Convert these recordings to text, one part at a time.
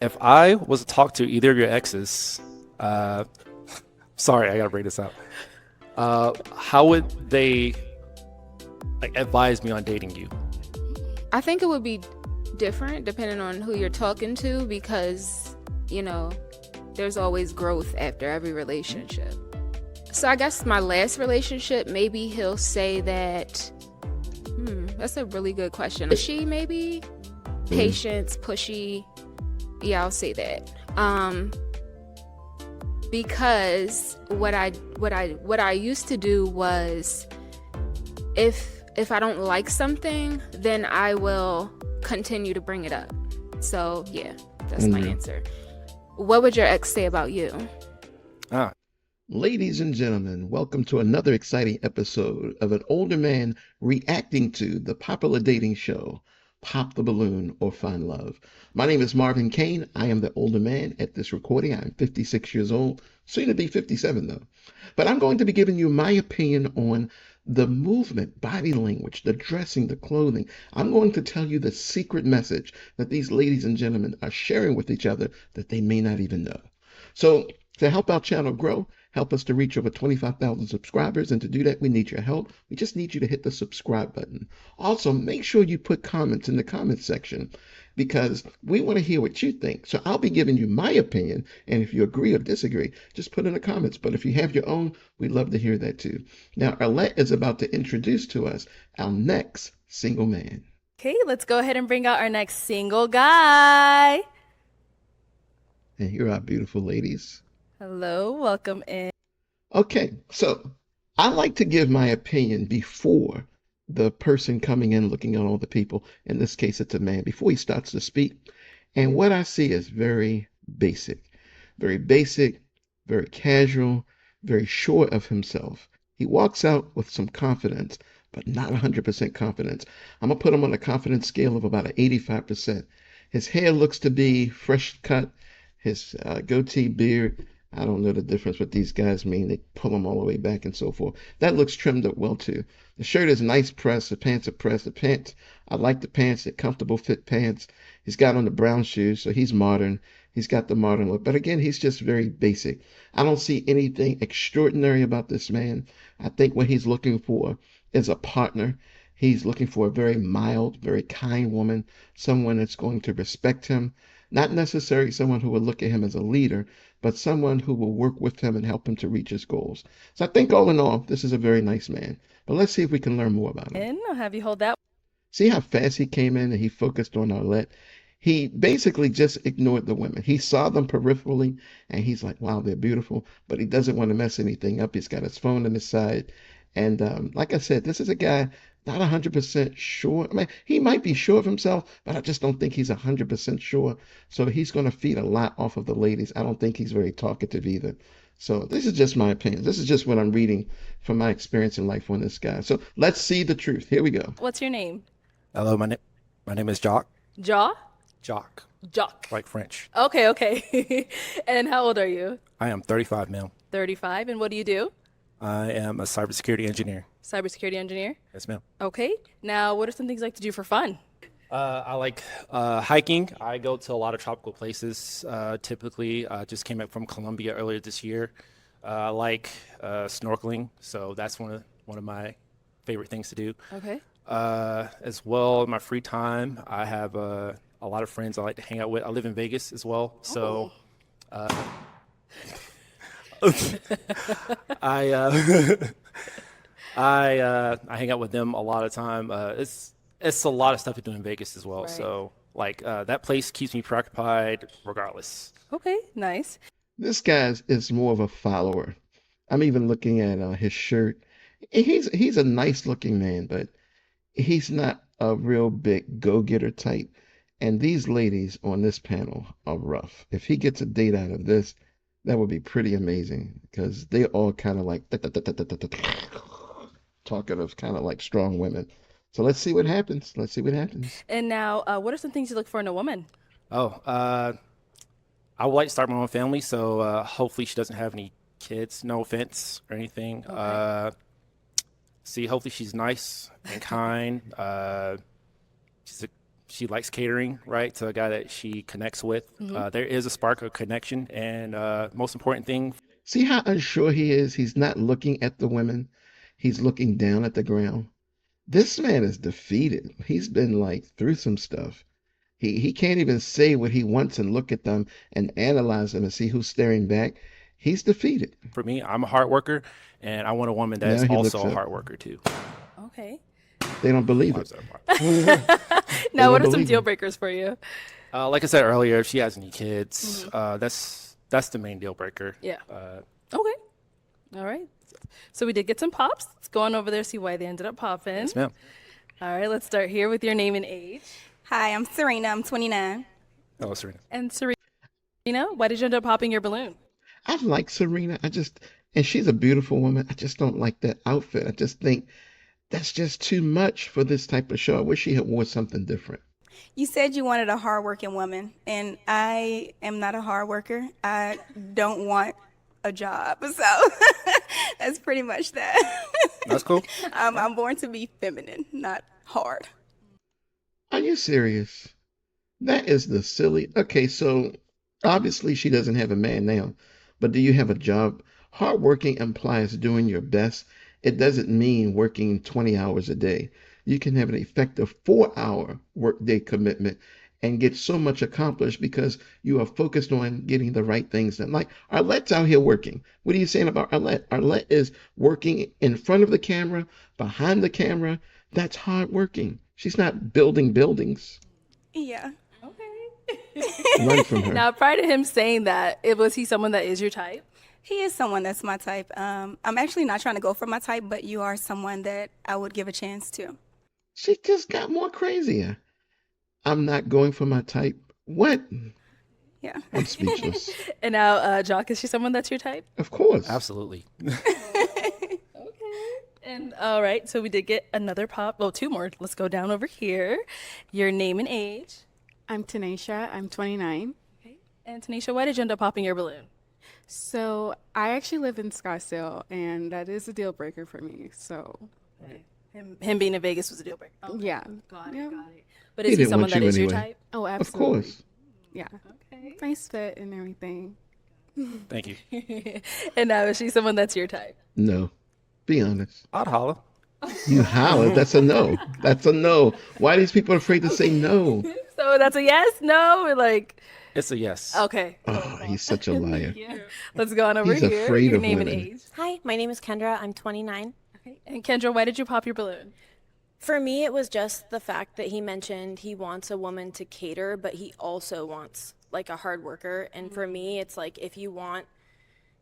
If I was to talk to either of your exes, uh, sorry, I gotta bring this up. How would they like advise me on dating you? I think it would be different depending on who you're talking to because, you know, there's always growth after every relationship. So I guess my last relationship, maybe he'll say that, that's a really good question. Pushy, maybe? Mm. Patience, pushy. Yeah, I'll say that. Because what I used to do was if I don't like something, then I will continue to bring it up. So yeah, that's my Unreal. answer. What would your ex say about you? Ah, Ladies and gentlemen, welcome to another exciting episode of an older man reacting to the popular dating show, Pop the Balloon or Find Love. My name is Marvin Kane. I am the older man at this recording. I'm 56 years old, soon to be 57 though. But I'm going to be giving you my opinion on the movement, body language, the dressing, the clothing. I'm going to tell you the secret message that these ladies and gentlemen are sharing with each other that they may not even know. So, to help our channel grow, help us to reach over 25,000 subscribers. And to do that, we need your help. We just need you to hit the subscribe button. Also, make sure you put comments in the comments section because we want to hear what you think. So I'll be giving you my opinion. And if you agree or disagree, just put in the comments. But if you have your own, we'd love to hear that too. Now, Arlette is about to introduce to us our next single man. Okay, let's go ahead and bring out our next single guy. And here are beautiful ladies. Hello, welcome in. Okay, so I like to give my opinion before the person coming in looking at all the people, in this case it's a man, before he starts to speak. And what I see is very basic, very casual, very sure of himself. He walks out with some confidence, but not 100% confidence. I'm gonna put him on a confidence scale of about an 85%. His hair looks to be fresh cut, his goatee beard. I don't know the difference what these guys mean. They pull them all the way back and so forth. That looks trimmed up well too. The shirt is nice pressed. The pants are pressed. The pants, I like the pants. They're comfortable fit pants. He's got on the brown shoes, so he's modern. He's got the modern look. But again, he's just very basic. I don't see anything extraordinary about this man. I think what he's looking for is a partner. He's looking for a very mild, very kind woman, someone that's going to respect him. Not necessarily someone who will look at him as a leader, but someone who will work with him and help him to reach his goals. So I think all in all, this is a very nice man. But let's see if we can learn more about him. I'll have you hold that. See how fast he came in and he focused on Arlette? He basically just ignored the women. He saw them peripherally and he's like, wow, they're beautiful, but he doesn't want to mess anything up. He's got his phone on his side. And like I said, this is a guy not 100% sure. I mean, he might be sure of himself, but I just don't think he's 100% sure. So he's going to feed a lot off of the ladies. I don't think he's very talkative either. So this is just my opinion. This is just what I'm reading from my experience in life on this guy. So let's see the truth. Here we go. What's your name? hello, my name is Jock. Jaw? Jock, Jock. like French. Okay, okay. And how old are you? I am 35 male. 35. And what do you do? I am a cybersecurity engineer. Cybersecurity engineer. Yes, ma'am. Okay. Now, what are some things you like to do for fun? I like hiking. I go to a lot of tropical places. Typically, just came back from Colombia earlier this year. I like snorkeling, so that's one of my favorite things to do. Okay. As well, in my free time, I have a lot of friends I like to hang out with. I live in Vegas as well, so I I hang out with them a lot of time. It's a lot of stuff to do in Vegas as well. Right. So like that place keeps me preoccupied regardless. Okay, nice. This guy is more of a follower. I'm even looking at his shirt. He's a nice looking man, but he's not a real big go-getter type. And these ladies on this panel are rough. If he gets a date out of this, that would be pretty amazing because they're all kind of like talking of kind of like strong women. So let's see what happens. Let's see what happens. And now, what are some things you look for in a woman? Oh, I would like to start my own family, so hopefully she doesn't have any kids. No offense or anything. Okay. See, hopefully she's nice and kind. She's a she likes catering, right? To a guy that she connects with. There is a spark of connection, and most important thing, See how unsure he is? He's not looking at the women, he's looking down at the ground. This man is defeated. He's been like through some stuff. He can't even say what he wants and look at them and analyze them and see who's staring back. He's defeated. for me, I'm a hard worker, and I want a woman that's Now he also looks a up. hard worker too. Okay. They don't believe it. Now, what are some believe deal me. breakers for you? Like I said earlier, if she has any kids, that's the main deal breaker. Yeah. Okay. All right. So we did get some pops. Let's go on over there, see why they ended up popping. Yes, ma'am. All right, let's start here with your name and age. Hi, I'm Serena. I'm 29. Oh, Serena. And Serena, why did you end up popping your balloon? I like Serena. And she's a beautiful woman. I just don't like that outfit. I just think that's just too much for this type of show. I wish she had worn something different. You said you wanted a hardworking woman, and I am not a hard worker. I don't want a job, so that's pretty much that. That's cool. I'm born to be feminine, not hard. Are you serious? That is the silly. Okay, so obviously she doesn't have a man now, but do you have a job? Hardworking implies doing your best. It doesn't mean working 20 hours a day. You can have an effective 4-hour workday commitment and get so much accomplished because you are focused on getting the right things done. Like Arlette's out here working. What are you saying about Arlette? Arlette is working in front of the camera, behind the camera. That's hard working. She's not building buildings. Yeah. Run from her. Now, prior to him saying that, was he someone that is your type? He is someone that's my type. I'm actually not trying to go for my type, but you are someone that I would give a chance to. She just got more crazier. I'm not going for my type. What? Yeah. I'm speechless. And now, Jock, is she someone that's your type? Of course. Absolutely. And all right, so we did get another pop. Well, two more. Let's go down over here. Your name and age. I'm Tanisha. I'm 29. And Tanisha, why did you end up popping your balloon? So I actually live in Scottsdale, and that is a deal breaker for me. So Him being in Vegas was a deal breaker. Okay. yeah, Got Yeah. it, got it. But He is he didn't someone want that you is your anyway. type? Oh, Of absolutely. course. Yeah, Okay. nice fit and everything. Thank you. And now is she someone that's your type? No. Be honest. I'd holla. You holler. That's a no. That's a no. Why are these people afraid to say no? So that's a yes, no, or like It's a yes. okay. Oh, he's such a liar. Let's go on over He's here. afraid Your of name women. and age. Hi, my name is Kendra. I'm 29. Okay. And Kendra, why did you pop your balloon? For me, it was just the fact that he mentioned he wants a woman to cater, but he also wants like a hard worker. And for me, it's like if you want,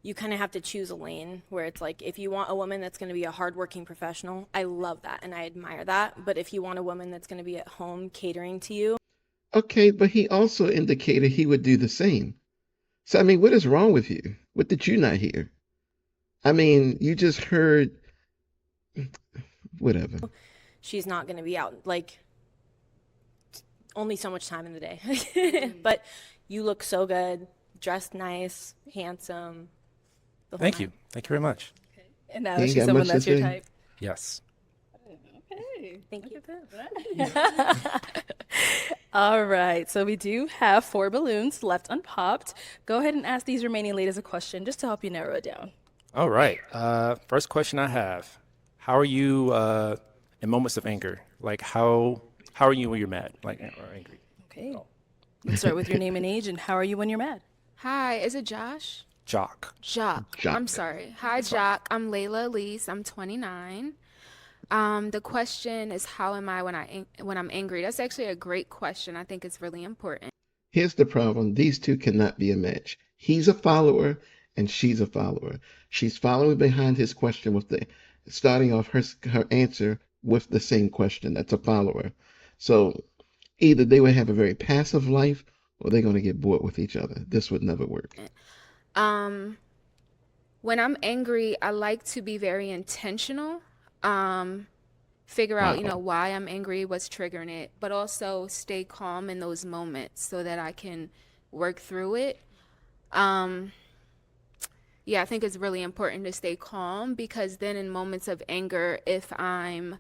you kind of have to choose a lane where it's like if you want a woman that's going to be a hardworking professional, I love that and I admire that. But if you want a woman that's going to be at home catering to you, Okay, but he also indicated he would do the same. So, I mean, what is wrong with you? What did you not hear? I mean, you just heard whatever. she's not going to be out like only so much time in the day. But you look so good, dressed nice, handsome. the whole Thank nine. you. Thank you very much. And now He is ain't she got someone much to that's your say. type? Yes. Thank you. All right, so we do have 4 balloons left unpopped. Go ahead and ask these remaining ladies a question just to help you narrow it down. All right. First question I have: how are you in moments of anger? Like how are you when you're mad, like or angry? Okay. Let's start with your name and age, and how are you when you're mad? Hi, is it Josh? Jock. Jock. Jock. I'm sorry. Hi, Jock. I'm Layla Elise. I'm 29. The question is, how am I when I'm angry? That's actually a great question. I think it's really important. Here's the problem. These two cannot be a match. He's a follower and she's a follower. She's following behind his question with the starting off her answer with the same question. That's a follower. So either they would have a very passive life or they're going to get bored with each other. This would never work. When I'm angry, I like to be very intentional. Figure out, Wow. why I'm angry, what's triggering it, but also stay calm in those moments so that I can work through it. Yeah, I think it's really important to stay calm because then in moments of anger, if I'm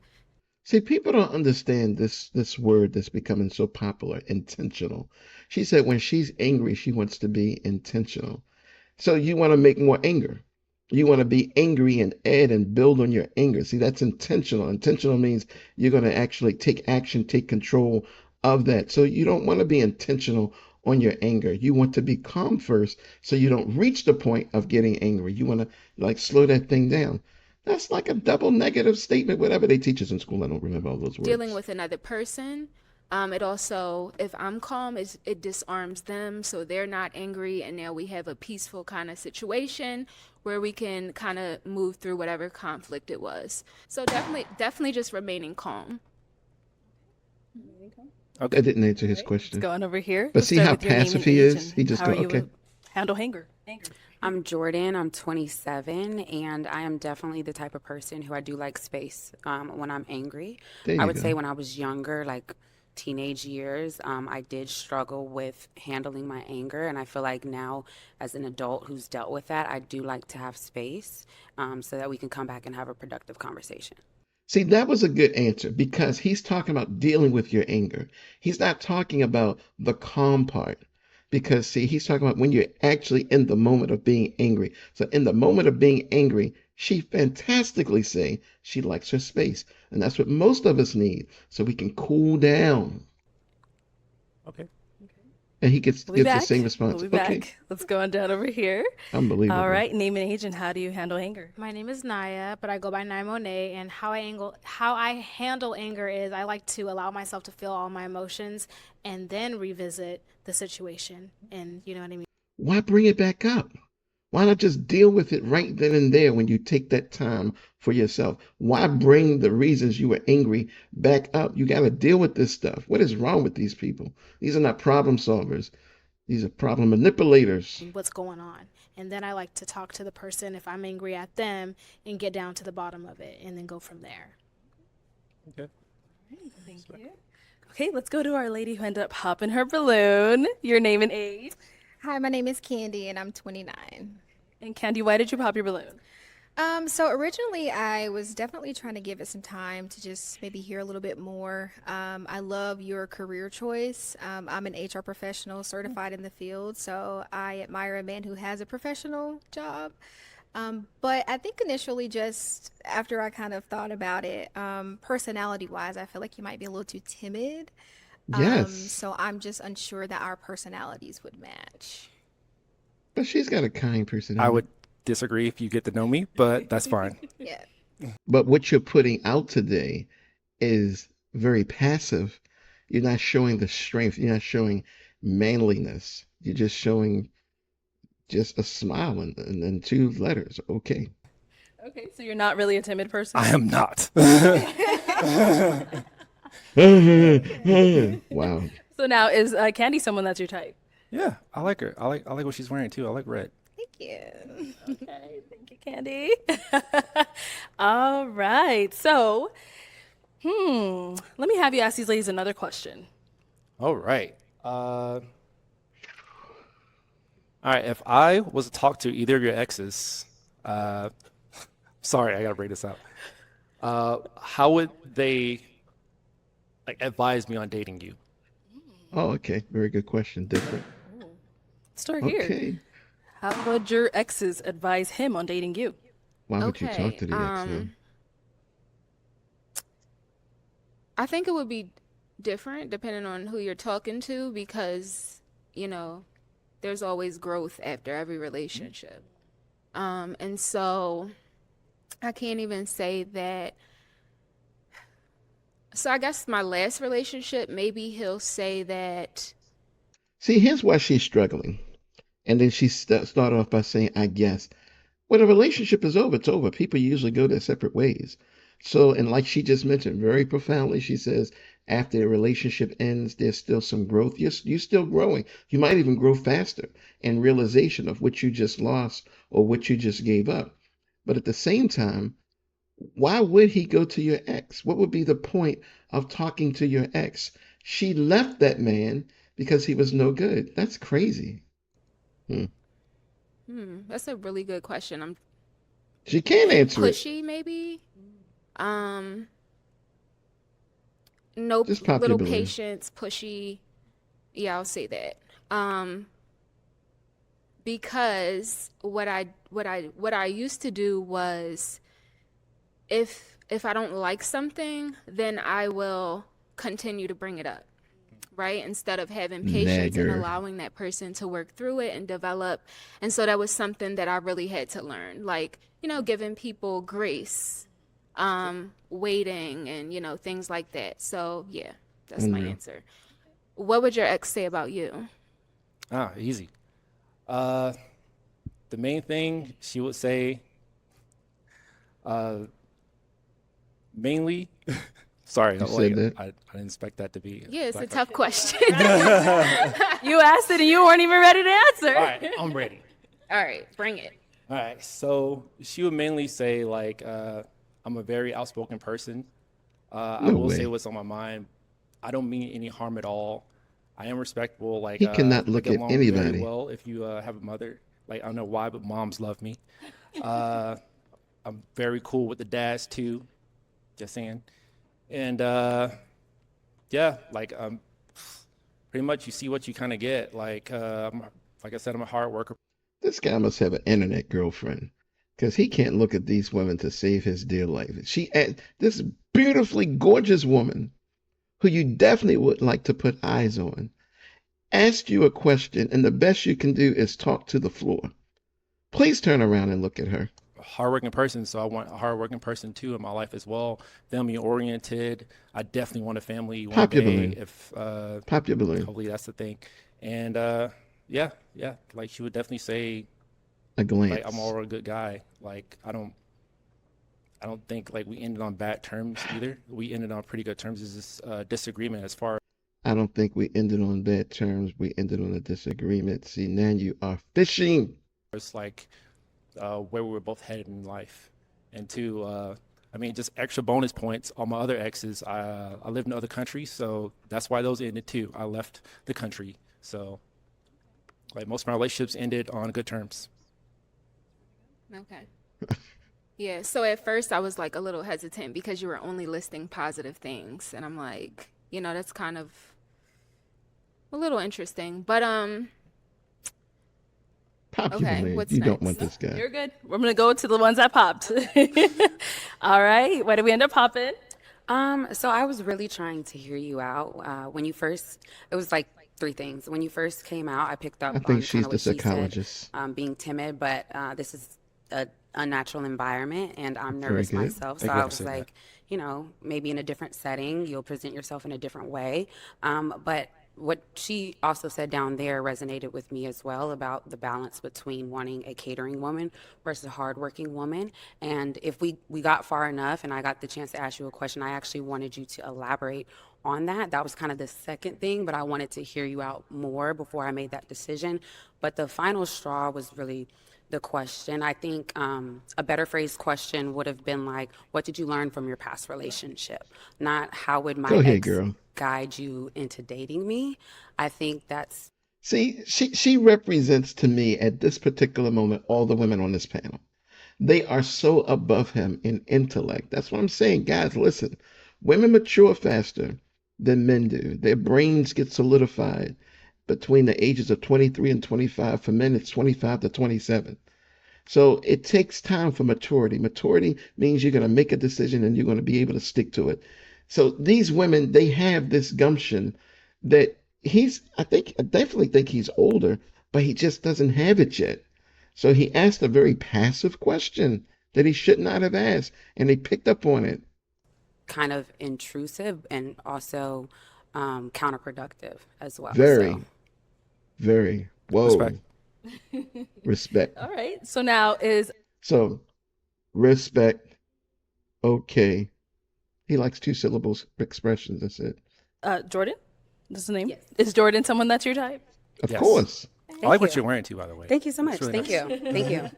See, people don't understand this word that's becoming so popular, intentional. She said when she's angry, she wants to be intentional. So you want to make more anger. You want to be angry and add and build on your anger. See, that's intentional. Intentional means you're going to actually take action, take control of that. So you don't want to be intentional on your anger. You want to be calm first so you don't reach the point of getting angry. You want to like slow that thing down. That's like a double negative statement, whatever they teach us in school. I don't remember all those Dealing words. with another person, it also, if I'm calm, it disarms them so they're not angry, and now we have a peaceful kind of situation where we can kind of move through whatever conflict it was. So definitely just remaining calm. That didn't answer his question. Going over here. But Let's see start how with your name passive and he age is? and He just how go, are you okay. handle anger. I'm Jordan. I'm 27, and I am definitely the type of person who I do like space when I'm angry. There I you would say go. when I was younger, like teenage years, I did struggle with handling my anger, and I feel like now, as an adult who's dealt with that, I do like to have space so that we can come back and have a productive conversation. See, that was a good answer because he's talking about dealing with your anger. He's not talking about the calm part because, see, he's talking about when you're actually in the moment of being angry. So, in the moment of being angry, she fantastically say she likes her space. And that's what most of us need so we can cool down. Okay. And he gets We'll be gives the back. same We'll response. be Okay, back. Let's go on down over here. unbelievable. All right. Name and age and how do you handle anger? My name is Naya, but I go by Naya Monet. And how I handle anger is I like to allow myself to feel all my emotions and then revisit the situation. And you know what I mean? Why bring it back up? Why not just deal with it right then and there when you take that time for yourself? Why bring the reasons you were angry back up? You got to deal with this stuff. What is wrong with these people? These are not problem solvers. These are problem manipulators. What's going on? And then I like to talk to the person if I'm angry at them and get down to the bottom of it and then go from there. Okay. Thank you. Okay, let's go to our lady who ended up popping her balloon. Your name and age. Hi, my name is Candy and I'm 29. And Candy, why did you pop your balloon? So originally I was definitely trying to give it some time to just maybe hear a little bit more. I love your career choice. I'm an HR professional certified in the field, so I admire a man who has a professional job. But I think initially, just after I kind of thought about it, personality-wise, I feel like you might be a little too timid. Yes, So I'm just unsure that our personalities would match. but she's got a kind I personality. would disagree if you get to know me, but that's fine. Yeah. But what you're putting out today is very passive. You're not showing the strength. You're not showing manliness. You're just showing just a smile and two letters. Okay. Okay, so you're not really a timid person? I am not. Wow. So now, is Candy someone that's your type? Yeah, I like her. I like what she's wearing too. I like red. Thank you. Okay, thank you, Candy. All right, so, let me have you ask these ladies another question. All right. All right. If I was to talk to either of your exes, sorry, I gotta break this out. How would they like advise me on dating you? Oh, okay. Very good question. Different. Start here. Okay. How would your exes advise him on dating you? Why would you Okay, talk to the ex now? I think it would be different depending on who you're talking to because, there's always growth after every relationship. And so I can't even say that. So I guess my last relationship, maybe he'll say that. See, here's why she's struggling. And then she started off by saying, I guess. When a relationship is over, it's over. People usually go their separate ways. So, and like she just mentioned very profoundly, she says, after a relationship ends, there's still some growth. You're still growing. You might even grow faster in realization of what you just lost or what you just gave up. But at the same time, why would he go to your ex? What would be the point of talking to your ex? She left that man because he was no good. That's crazy. That's a really good question. I'm She can't answer it. pushy, maybe. Um, Nope, Just pop your little balloon. patience, pushy. Yeah, I'll say that. Because what I used to do was if I don't like something, then I will continue to bring it up, right? Instead of having patience and Nagger. allowing that person to work through it and develop. And so that was something that I really had to learn, like, giving people grace, waiting and, things like that. So yeah, that's my Unreal. answer. What would your ex say about you? Easy. The main thing she would say, mainly, sorry, You said that? I didn't expect that to be. Yeah, it's a black tough question. You asked it and you weren't even ready to answer. All right, I'm ready. All right, bring it. All right, so she would mainly say like, I'm a very outspoken person. I No will say way. what's on my mind. I don't mean any harm at all. I am respectful. Like, He cannot I look get at along very anybody. well if you have a mother. Like, I don't know why, but moms love me. I'm very cool with the dads too. Just saying. And yeah, like pretty much you see what you kind of get. Like, like I said, I'm a hard worker. This guy must have an internet girlfriend because he can't look at these women to save his dear life. This beautifully gorgeous woman who you definitely would like to put eyes on asked you a question, and the best you can do is talk to the floor. Please turn around and look at her. Hardworking person, so I want a hardworking person too in my life as well. Family oriented. I definitely want a family one Pop your day. balloon. If Pop your balloon. hopefully that's the thing. And yeah, like she would definitely say A glance. like I'm all a good guy. Like I don't think like we ended on bad terms either. We ended on pretty good terms. It's just disagreement as far I don't think we ended on bad terms. We ended on a disagreement. See, now you are fishing. as like where we were both headed in life. And two, I mean, just extra bonus points on my other exes. I lived in other countries, so that's why those ended too. I left the country, so like most of my relationships ended on good terms. Okay. Yeah, so at first I was like a little hesitant because you were only listing positive things, and I'm like, that's kind of a little interesting. But Pop your Okay, balloon. what's You don't want next? this guy. You're good. We're going to go to the ones that popped. All right. Where did we end up popping? So I was really trying to hear you out. When you first, it was like three things. When you first came out, I picked up I on think kind she's of the what she said, psychologist. being timid, but this is a unnatural environment, and I'm Very nervous good. myself. So Thank you I for was saying that. like, maybe in a different setting, you'll present yourself in a different way. But what she also said down there resonated with me as well about the balance between wanting a catering woman versus a hardworking woman. And if we got far enough and I got the chance to ask you a question, I actually wanted you to elaborate on that. That was kind of the second thing, but I wanted to hear you out more before I made that decision. But the final straw was really the question. I think a better phrased question would have been like, what did you learn from your past relationship? Not how would my Go ahead, ex girl. guide you into dating me? I think that's See, she represents to me at this particular moment all the women on this panel. They are so above him in intellect. That's what I'm saying. Guys, listen. Women mature faster than men do. Their brains get solidified between the ages of 23 and 25. For men, it's 25 to 27. So it takes time for maturity. Maturity means you're going to make a decision and you're going to be able to stick to it. So these women, they have this gumption that I definitely think he's older, but he just doesn't have it yet. So he asked a very passive question that he should not have asked, and they picked up on it. kind of intrusive and also counterproductive as well. Very, So very. Whoa. Respect. Respect. All right. So now is So, respect. Okay. He likes two syllables expressions. That's it. Jordan? That's the name? Is Jordan someone that's your type? Of Yes. course. I like what you're wearing too, by the way. thank you so much. It's really Thank nice. you. Thank you.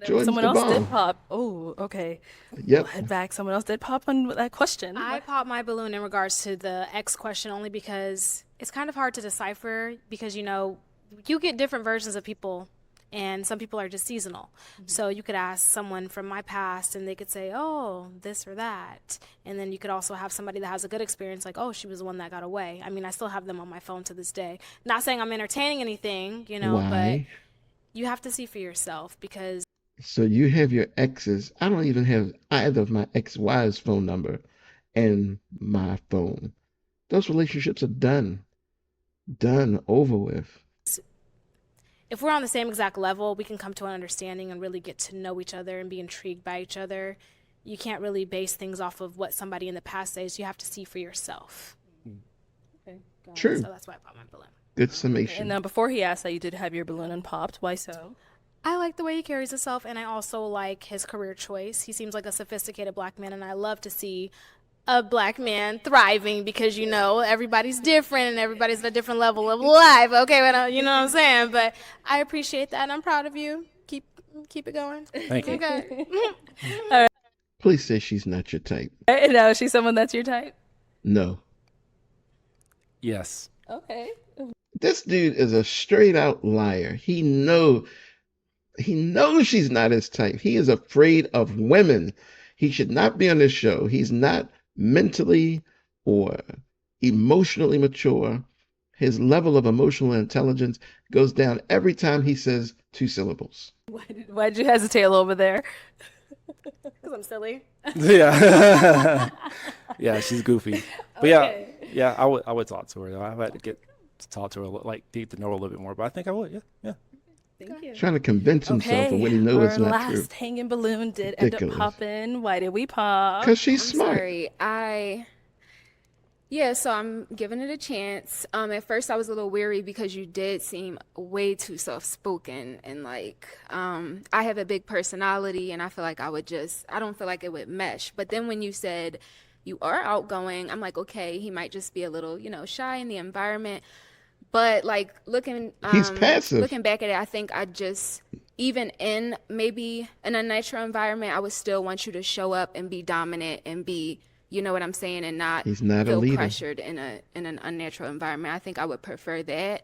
Jordan's Someone the else did bomb. pop. Oh, okay. Yep. Head back. Someone else did pop on that question. I popped my balloon in regards to the X question only because it's kind of hard to decipher because, you get different versions of people And some people are just seasonal. So you could ask someone from my past and they could say, oh, this or that. And then you could also have somebody that has a good experience, like, oh, she was the one that got away. I mean, I still have them on my phone to this day. Not saying I'm entertaining anything, you know, but Why? you have to see for yourself because So you have your exes. I don't even have either of my ex-wives' phone number and my phone. Those relationships are done, over with. if we're on the same exact level, we can come to an understanding and really get to know each other and be intrigued by each other. You can't really base things off of what somebody in the past says. You have to see for yourself. True. So that's why I bought my balloon. Good And summation. now, before he asked that you did have your balloon unpopped, why so? I like the way he carries himself, and I also like his career choice. He seems like a sophisticated black man, and I love to see a black man thriving because, you know, everybody's different and everybody's at a different level of life. Okay, but you know what I'm saying? But I appreciate that, and I'm proud of you. Keep it going. Thank you. Okay. Please say she's not your type. And now, is she someone that's your type? No. Yes. Okay. This dude is a straight out liar. He knows she's not his type. He is afraid of women. He should not be on this show. He's not mentally or emotionally mature. His level of emotional intelligence goes down every time he says 2 syllables. Why did you hesitate a little bit there? Because I'm silly. Yeah. Yeah, she's goofy. But yeah, I would talk to her though. I had to get to talk to her, like get to know her a little bit more. But I think I would. Yeah. Thank you. Trying to convince himself of what he knows our is not true. last hanging balloon did end up Ridiculous. popping. Why did we pop? Because she's smart. Sorry, yeah, so I'm giving it a chance. At first I was a little weary because you did seem way too soft-spoken and like, I have a big personality and I feel like I don't feel like it would mesh. But then when you said you are outgoing, I'm like, okay, he might just be a little, you know, shy in the environment. But like He's passive. looking back at it, I think even in maybe an unnatural environment, I would still want you to show up and be dominant and be, you know what I'm saying, and not He's not a feel leader. pressured in an unnatural environment. I think I would prefer that.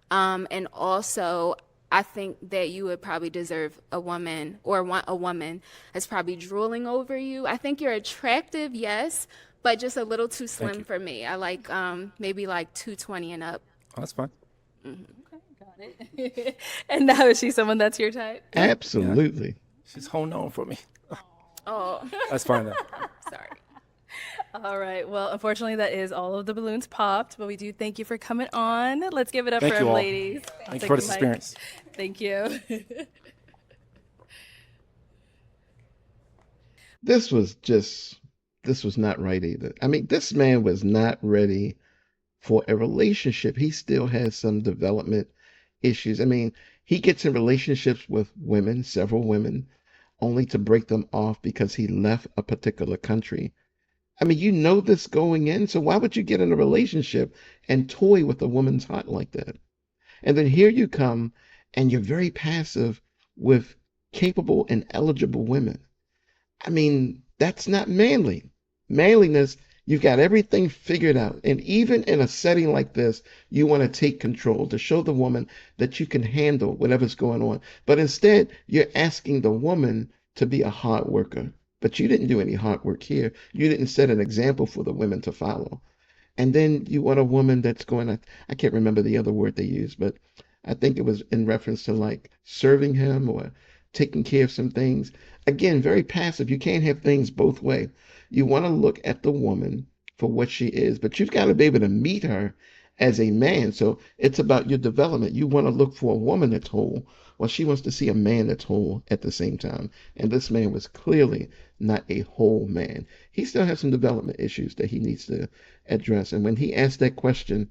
And also, I think that you would probably deserve a woman or want a woman that's probably drooling over you. I think you're attractive, yes, but just a little too slim you. for me. I like maybe like 220 and up. Oh, that's fine. And now, is she someone that's your type? Absolutely. She's holding on for me. Oh, That's fine though. sorry. All right. Well, unfortunately, that is all of the balloons popped, but we do thank you for coming on. Let's give it up Thank for you him, all. ladies. Thank you for this Mike. experience. Thank you. This was not right either. I mean, this man was not ready for a relationship. He still has some development issues. I mean, he gets in relationships with women, several women, only to break them off because he left a particular country. I mean, you know this going in, so why would you get in a relationship and toy with a woman's heart like that? And then here you come and you're very passive with capable and eligible women. I mean, that's not manly. Manliness, you've got everything figured out. And even in a setting like this, you want to take control to show the woman that you can handle whatever's going on. But instead, you're asking the woman to be a hard worker. But you didn't do any hard work here. You didn't set an example for the women to follow. And then you want a woman that's going to, I can't remember the other word they used, but I think it was in reference to like serving him or taking care of some things. Again, very passive. You can't have things both ways. You want to look at the woman for what she is, but you've got to be able to meet her as a man. So it's about your development. You want to look for a woman that's whole. Well, she wants to see a man that's whole at the same time. And this man was clearly not a whole man. He still has some development issues that he needs to address. And when he asked that question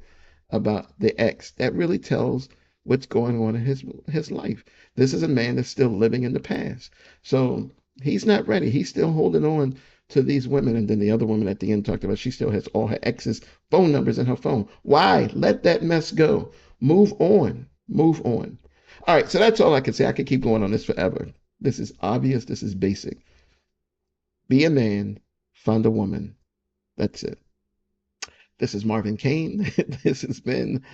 about the ex, that really tells what's going on in his life. This is a man that's still living in the past. So he's not ready. He's still holding on to these women. And then the other woman at the end talked about she still has all her ex's phone numbers in her phone. Why? Let that mess go. Move on. Move on. All right, so that's all I can say. I could keep going on this forever. This is obvious. This is basic. Be a man. Find a woman. That's it. This is Marvin Kane. This has been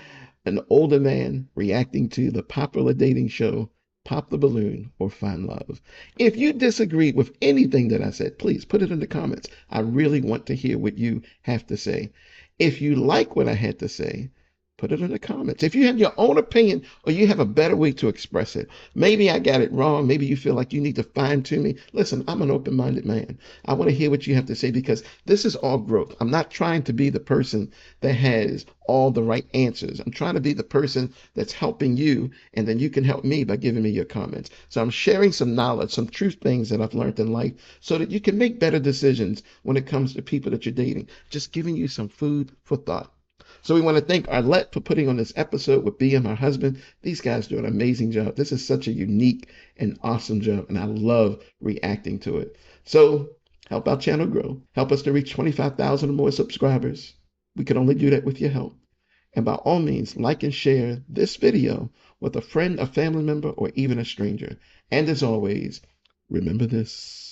an older man reacting to the popular dating show pop the balloon, or find love. If you disagree with anything that I said, please put it in the comments. I really want to hear what you have to say. If you like what I had to say, put it in the comments. If you have your own opinion or you have a better way to express it, maybe I got it wrong. Maybe you feel like you need to fine tune me. Listen, I'm an open-minded man. I want to hear what you have to say because this is all growth. I'm not trying to be the person that has all the right answers. I'm trying to be the person that's helping you, and then you can help me by giving me your comments. So I'm sharing some knowledge, some truth things that I've learned in life so that you can make better decisions when it comes to people that you're dating. Just giving you some food for thought. So we want to thank Arlette for putting on this episode with B and my husband. These guys do an amazing job. This is such a unique and awesome job, and I love reacting to it. So help our channel grow. Help us to reach 25,000 or more subscribers. We can only do that with your help. And by all means, like and share this video with a friend, a family member, or even a stranger. And as always, remember this.